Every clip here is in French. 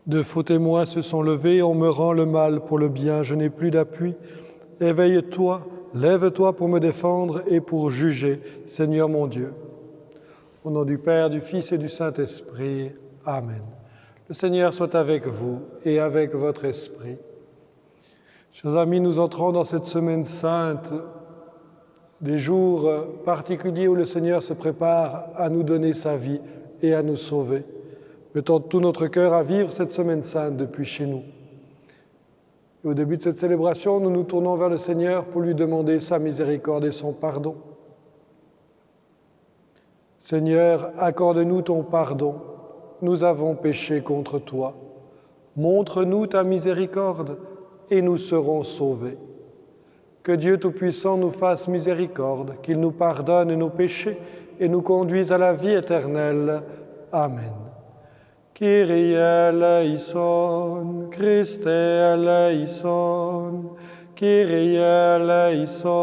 De faux témoins se sont levés, on me rend le mal pour le bien, je n'ai plus d'appui. Éveille-toi, lève-toi pour me défendre et pour juger, Seigneur mon Dieu. Au nom du Père, du Fils et du Saint-Esprit. Amen. Le Seigneur soit avec vous et avec votre esprit. Chers amis, nous entrons dans cette semaine sainte, des jours particuliers où le Seigneur se prépare à nous donner sa vie et à nous sauver. Mettons tout notre cœur à vivre cette semaine sainte depuis chez nous. Et au début de cette célébration, nous nous tournons vers le Seigneur pour lui demander sa miséricorde et son pardon. Seigneur, accorde-nous ton pardon. Nous avons péché contre toi. Montre-nous ta miséricorde et nous serons sauvés. Que Dieu Tout-Puissant nous fasse miséricorde, qu'il nous pardonne nos péchés et nous conduise à la vie éternelle. Amen. Kyrie eleison, Christe eleison, Kyrie eleison.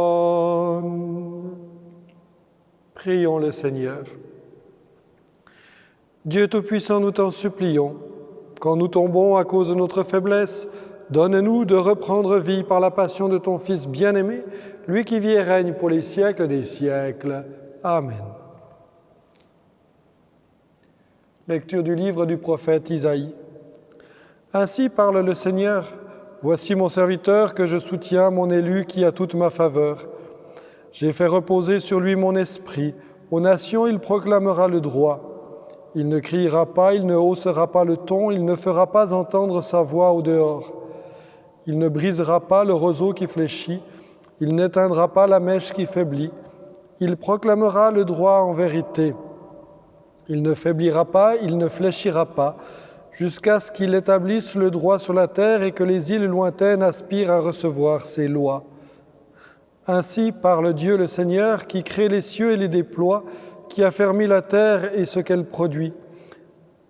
Prions le Seigneur. Dieu Tout-Puissant, nous t'en supplions, quand nous tombons à cause de notre faiblesse, donne-nous de reprendre vie par la passion de ton Fils bien-aimé, lui qui vit et règne pour les siècles des siècles. Amen. Lecture du livre du prophète Isaïe. Ainsi parle le Seigneur, voici mon serviteur que je soutiens, mon élu qui a toute ma faveur. J'ai fait reposer sur lui mon esprit, aux nations il proclamera le droit. Il ne criera pas, il ne haussera pas le ton, il ne fera pas entendre sa voix au dehors. Il ne brisera pas le roseau qui fléchit, il n'éteindra pas la mèche qui faiblit. Il proclamera le droit en vérité. Il ne faiblira pas, il ne fléchira pas, jusqu'à ce qu'il établisse le droit sur la terre et que les îles lointaines aspirent à recevoir ses lois. Ainsi parle Dieu le Seigneur, qui crée les cieux et les déploie, qui affermit la terre et ce qu'elle produit.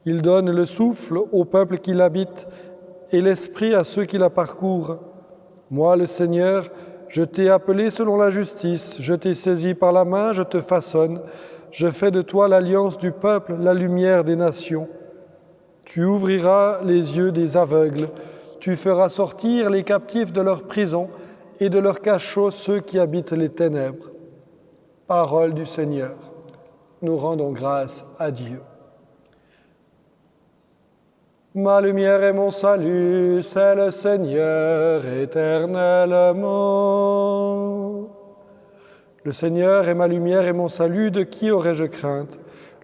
Il donne le souffle au peuple qui l'habite et l'esprit à ceux qui la parcourent. Moi, le Seigneur, je t'ai appelé selon la justice, je t'ai saisi par la main, je te façonne. Je fais de toi l'alliance du peuple, la lumière des nations. Tu ouvriras les yeux des aveugles, tu feras sortir les captifs de leur prison et de leur cachot ceux qui habitent les ténèbres. Parole du Seigneur. Nous rendons grâce à Dieu. Ma lumière et mon salut, c'est le Seigneur éternellement. Le Seigneur est ma lumière et mon salut, de qui aurais-je crainte?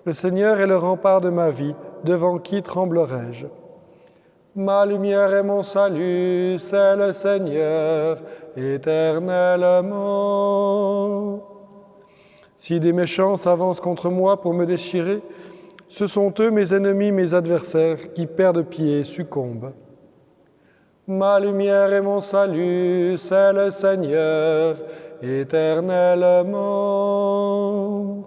Le Seigneur est le rempart de ma vie, devant qui tremblerais-je? Ma lumière et mon salut, c'est le Seigneur éternellement. Si des méchants s'avancent contre moi pour me déchirer, ce sont eux mes ennemis, mes adversaires, qui perdent pied et succombent. Ma lumière et mon salut, c'est le Seigneur éternellement.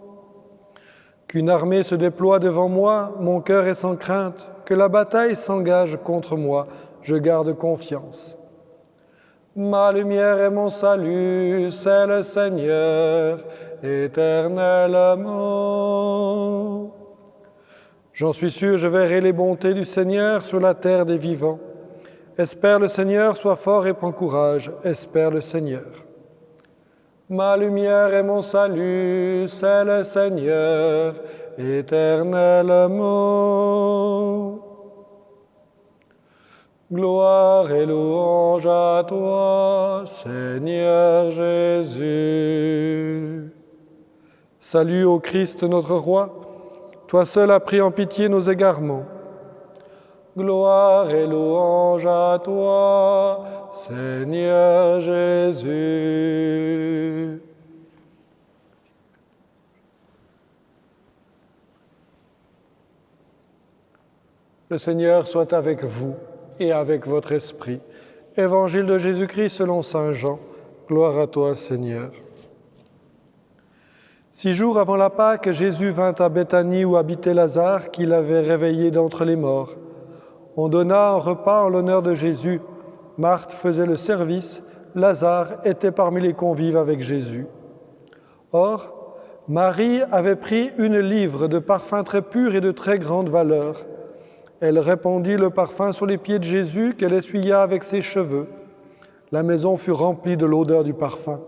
Qu'une armée se déploie devant moi, mon cœur est sans crainte, que la bataille s'engage contre moi, je garde confiance. Ma lumière et mon salut, c'est le Seigneur éternellement. J'en suis sûr, je verrai les bontés du Seigneur sur la terre des vivants. Espère le Seigneur, sois fort et prends courage, espère le Seigneur. Ma lumière et mon salut, c'est le Seigneur éternellement. Gloire et louange à toi, Seigneur Jésus. Salut au Christ notre Roi, toi seul as pris en pitié nos égarements. Gloire et louange à toi, Seigneur Jésus. Le Seigneur soit avec vous et avec votre esprit. Évangile de Jésus-Christ selon saint Jean. Gloire à toi, Seigneur. 6 jours avant la Pâque, Jésus vint à Béthanie où habitait Lazare, qu'il avait réveillé d'entre les morts. On donna un repas en l'honneur de Jésus. Marthe faisait le service, Lazare était parmi les convives avec Jésus. Or, Marie avait pris une livre de parfum très pur et de très grande valeur. Elle répandit le parfum sur les pieds de Jésus qu'elle essuya avec ses cheveux. La maison fut remplie de l'odeur du parfum.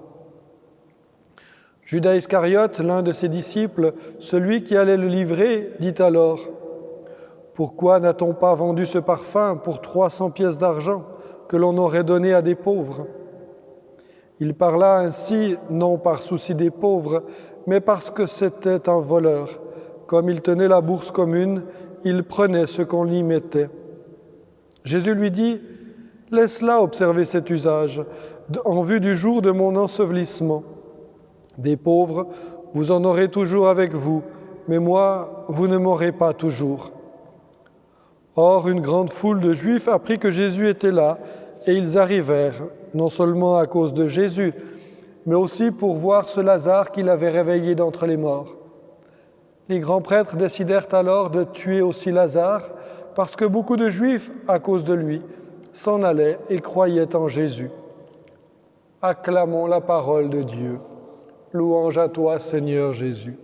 Judas Iscariote, l'un de ses disciples, celui qui allait le livrer, dit alors : « Pourquoi n'a-t-on pas vendu ce parfum pour 300 pièces d'argent que l'on aurait donné à des pauvres ?» Il parla ainsi, non par souci des pauvres, mais parce que c'était un voleur. Comme il tenait la bourse commune, il prenait ce qu'on y mettait. Jésus lui dit : « Laisse-la observer cet usage, en vue du jour de mon ensevelissement. Des pauvres, vous en aurez toujours avec vous, mais moi, vous ne m'aurez pas toujours. » Or, une grande foule de Juifs apprit que Jésus était là, et ils arrivèrent, non seulement à cause de Jésus, mais aussi pour voir ce Lazare qu'il avait réveillé d'entre les morts. Les grands prêtres décidèrent alors de tuer aussi Lazare, parce que beaucoup de Juifs, à cause de lui, s'en allaient et croyaient en Jésus. Acclamons la parole de Dieu. Louange à toi, Seigneur Jésus.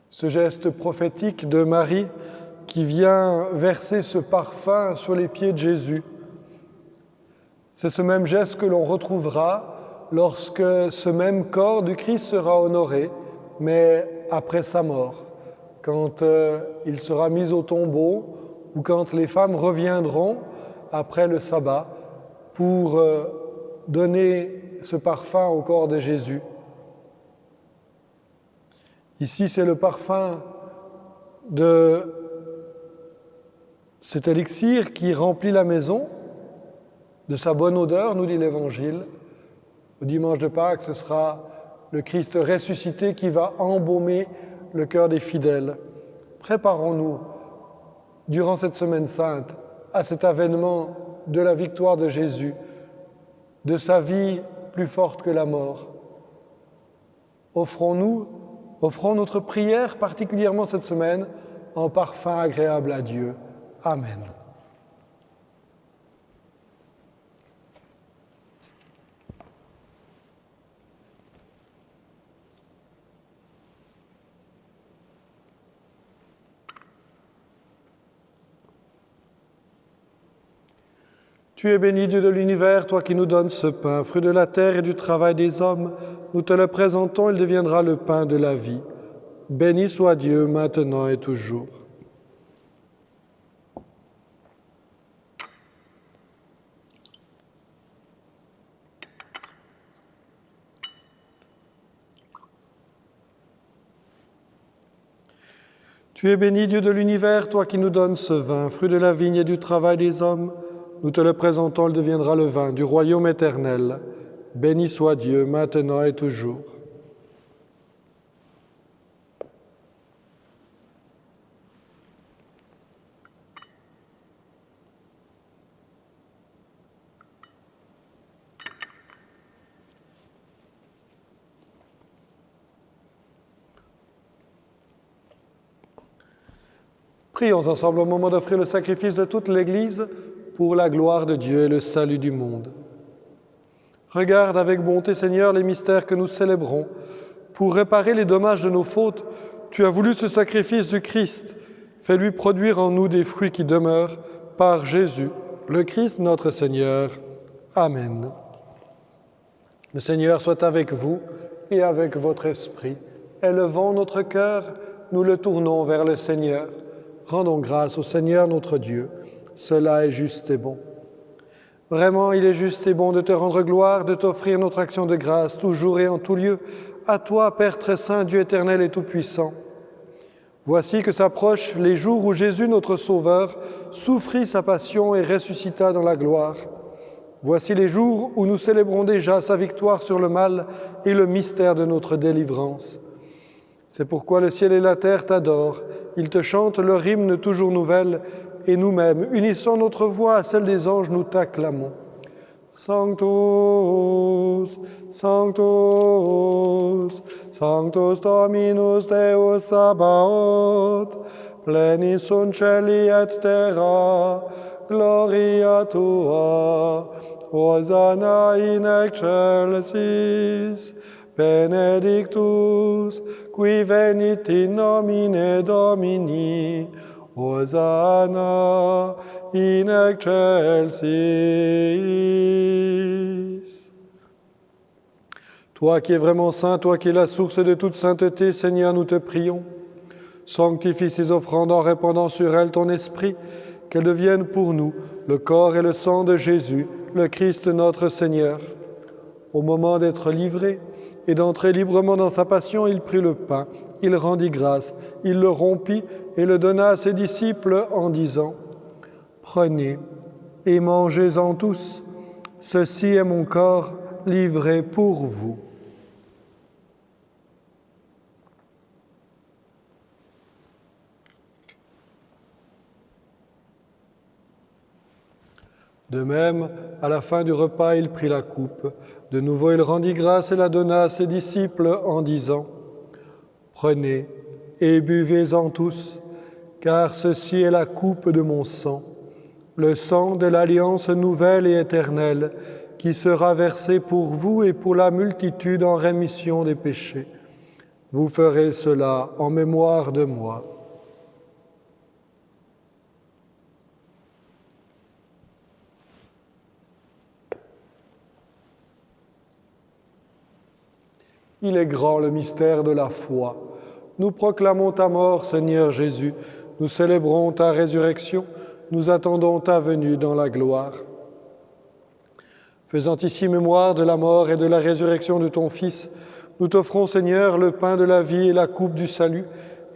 Ce geste prophétique de Marie qui vient verser ce parfum sur les pieds de Jésus, c'est ce même geste que l'on retrouvera lorsque ce même corps du Christ sera honoré, mais après sa mort, quand il sera mis au tombeau ou quand les femmes reviendront après le sabbat pour donner ce parfum au corps de Jésus. Ici, c'est le parfum de cet élixir qui remplit la maison, de sa bonne odeur, nous dit l'Évangile. Au dimanche de Pâques, ce sera le Christ ressuscité qui va embaumer le cœur des fidèles. Préparons-nous, durant cette semaine sainte, à cet avènement de la victoire de Jésus, de sa vie plus forte que la mort. Offrons notre prière, particulièrement cette semaine, en parfum agréable à Dieu. Amen. Tu es béni, Dieu de l'univers, toi qui nous donnes ce pain, fruit de la terre et du travail des hommes. Nous te le présentons, il deviendra le pain de la vie. Béni soit Dieu, maintenant et toujours. Tu es béni, Dieu de l'univers, toi qui nous donnes ce vin, fruit de la vigne et du travail des hommes. Nous te le présentons, il deviendra le vin du royaume éternel. Béni soit Dieu, maintenant et toujours. Prions ensemble au moment d'offrir le sacrifice de toute l'Église pour la gloire de Dieu et le salut du monde. Regarde avec bonté, Seigneur, les mystères que nous célébrons. Pour réparer les dommages de nos fautes, tu as voulu ce sacrifice du Christ. Fais-lui produire en nous des fruits qui demeurent par Jésus, le Christ notre Seigneur. Amen. Le Seigneur soit avec vous et avec votre esprit. Élevons notre cœur, nous le tournons vers le Seigneur. Rendons grâce au Seigneur notre Dieu. Cela est juste et bon. Vraiment, il est juste et bon de te rendre gloire, de t'offrir notre action de grâce, toujours et en tout lieu, à toi, Père très saint, Dieu éternel et tout-puissant. Voici que s'approchent les jours où Jésus, notre Sauveur, souffrit sa passion et ressuscita dans la gloire. Voici les jours où nous célébrons déjà sa victoire sur le mal et le mystère de notre délivrance. C'est pourquoi le ciel et la terre t'adorent. Ils te chantent leur hymne toujours nouvelle, et nous-mêmes, unissant notre voix à celle des anges, nous t'acclamons. Sanctus, Sanctus, Sanctus Dominus Deus Sabaoth, plenis sunt celi et terra, gloria tua, Hosanna in excelsis, benedictus, qui venit in nomine Domini, Hosanna in excelsis. Toi qui es vraiment saint, toi qui es la source de toute sainteté, Seigneur, nous te prions. Sanctifie ces offrandes en répandant sur elles ton esprit, qu'elles deviennent pour nous le corps et le sang de Jésus, le Christ notre Seigneur. Au moment d'être livré et d'entrer librement dans sa passion, il prit le pain, il rendit grâce, il le rompit et le donna à ses disciples en disant : « Prenez et mangez-en tous, ceci est mon corps livré pour vous. » De même, à la fin du repas, il prit la coupe. De nouveau, il rendit grâce et la donna à ses disciples en disant : « Prenez et buvez-en tous, car ceci est la coupe de mon sang, le sang de l'alliance nouvelle et éternelle, qui sera versé pour vous et pour la multitude en rémission des péchés. Vous ferez cela en mémoire de moi. » Il est grand le mystère de la foi. Nous proclamons ta mort, Seigneur Jésus. Nous célébrons ta résurrection. Nous attendons ta venue dans la gloire. Faisant ici mémoire de la mort et de la résurrection de ton Fils, nous t'offrons, Seigneur, le pain de la vie et la coupe du salut,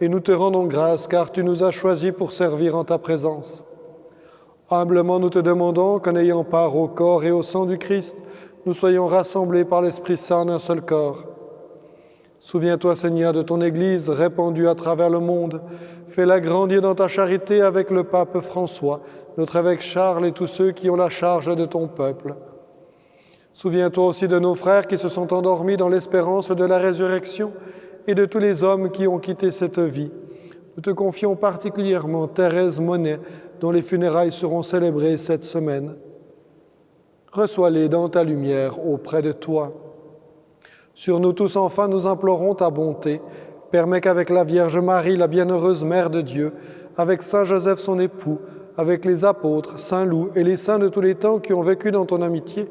et nous te rendons grâce, car tu nous as choisis pour servir en ta présence. Humblement, nous te demandons qu'en ayant part au corps et au sang du Christ, nous soyons rassemblés par l'Esprit Saint d'un seul corps. Souviens-toi, Seigneur, de ton Église répandue à travers le monde. Fais-la grandir dans ta charité avec le pape François, notre évêque Charles et tous ceux qui ont la charge de ton peuple. Souviens-toi aussi de nos frères qui se sont endormis dans l'espérance de la résurrection et de tous les hommes qui ont quitté cette vie. Nous te confions particulièrement Thérèse Monet, dont les funérailles seront célébrées cette semaine. Reçois-les dans ta lumière auprès de toi. Sur nous tous, enfin, nous implorons ta bonté. Permets qu'avec la Vierge Marie, la bienheureuse Mère de Dieu, avec Saint Joseph son époux, avec les apôtres, Saint Loup et les saints de tous les temps qui ont vécu dans ton amitié,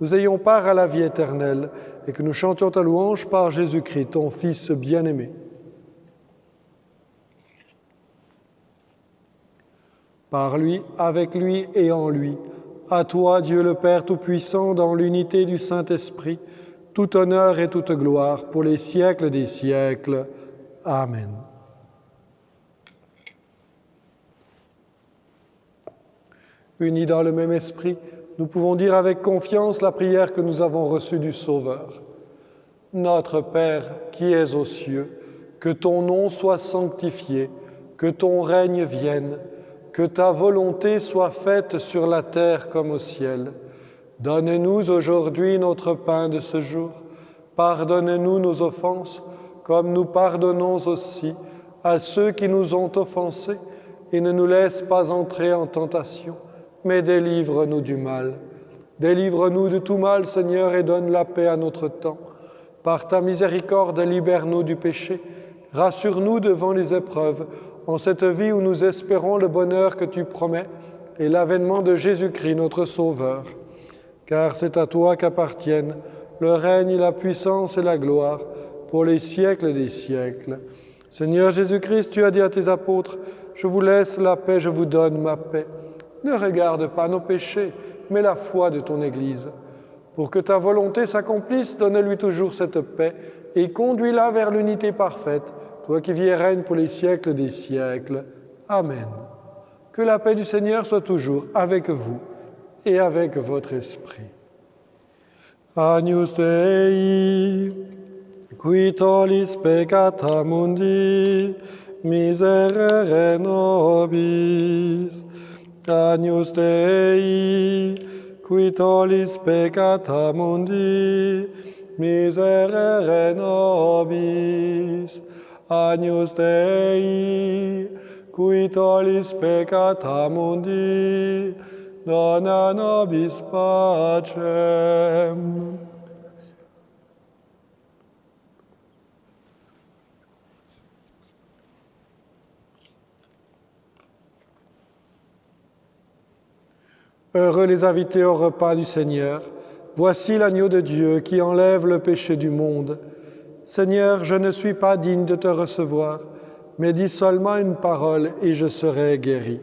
nous ayons part à la vie éternelle et que nous chantions ta louange par Jésus-Christ, ton Fils bien-aimé. Par lui, avec lui et en lui, à toi, Dieu le Père Tout-Puissant, dans l'unité du Saint-Esprit, tout honneur et toute gloire pour les siècles des siècles. Amen. Unis dans le même esprit, nous pouvons dire avec confiance la prière que nous avons reçue du Sauveur. Notre Père qui es aux cieux, que ton nom soit sanctifié, que ton règne vienne, que ta volonté soit faite sur la terre comme au ciel. Donne-nous aujourd'hui notre pain de ce jour. Pardonne-nous nos offenses, comme nous pardonnons aussi à ceux qui nous ont offensés, et ne nous laisse pas entrer en tentation, mais délivre-nous du mal. Délivre-nous de tout mal, Seigneur, et donne la paix à notre temps. Par ta miséricorde, libère-nous du péché. Rassure-nous devant les épreuves, en cette vie où nous espérons le bonheur que tu promets et l'avènement de Jésus-Christ, notre Sauveur. Car c'est à toi qu'appartiennent le règne, la puissance et la gloire pour les siècles des siècles. Seigneur Jésus-Christ, tu as dit à tes apôtres : « Je vous laisse la paix, je vous donne ma paix. » Ne regarde pas nos péchés, mais la foi de ton Église. Pour que ta volonté s'accomplisse, donne-lui toujours cette paix et conduis-la vers l'unité parfaite, toi qui vis et règnes pour les siècles des siècles. Amen. Que la paix du Seigneur soit toujours avec vous et avec votre esprit. Agnus Dei, qui tollis peccata mundi, miserere nobis. Agnus Dei, qui tollis peccata mundi, miserere nobis. Agnus Dei, qui tollis peccata mundi, dona nobis pacem. Heureux les invités au repas du Seigneur. Voici l'agneau de Dieu qui enlève le péché du monde. Seigneur, je ne suis pas digne de te recevoir, mais dis seulement une parole et je serai guéri.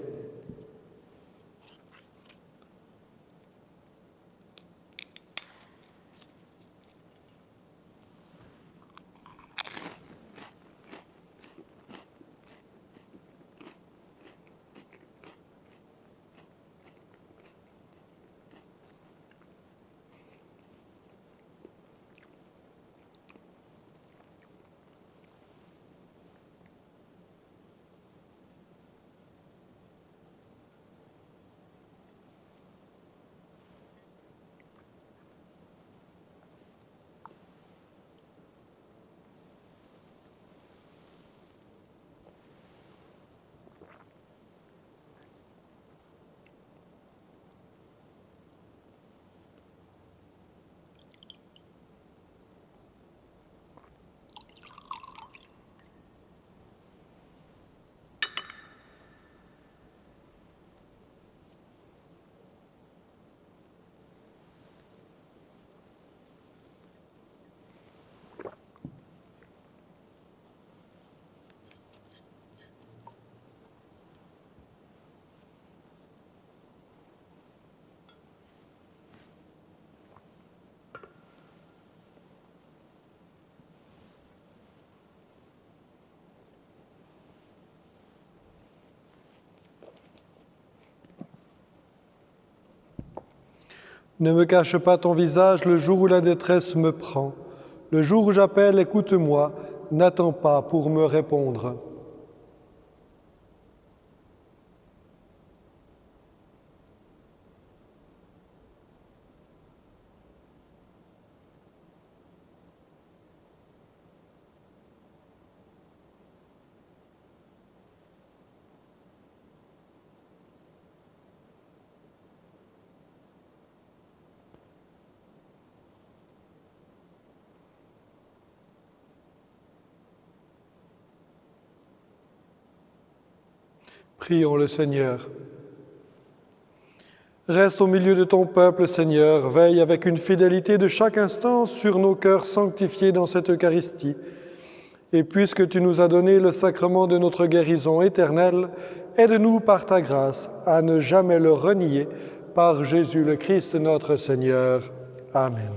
Ne me cache pas ton visage le jour où la détresse me prend. Le jour où j'appelle, écoute-moi, n'attends pas pour me répondre. Prions le Seigneur. Reste au milieu de ton peuple, Seigneur, veille avec une fidélité de chaque instant sur nos cœurs sanctifiés dans cette Eucharistie. Et puisque tu nous as donné le sacrement de notre guérison éternelle, aide-nous par ta grâce à ne jamais le renier, par Jésus le Christ notre Seigneur. Amen.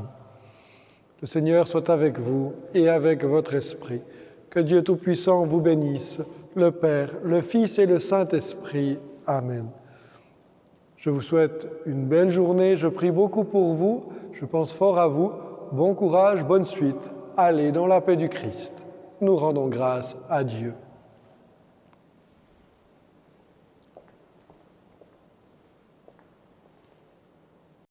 Le Seigneur soit avec vous et avec votre esprit. Que Dieu Tout-Puissant vous bénisse, le Père, le Fils et le Saint-Esprit. Amen. Je vous souhaite une belle journée, je prie beaucoup pour vous, je pense fort à vous. Bon courage, bonne suite. Allez dans la paix du Christ. Nous rendons grâce à Dieu.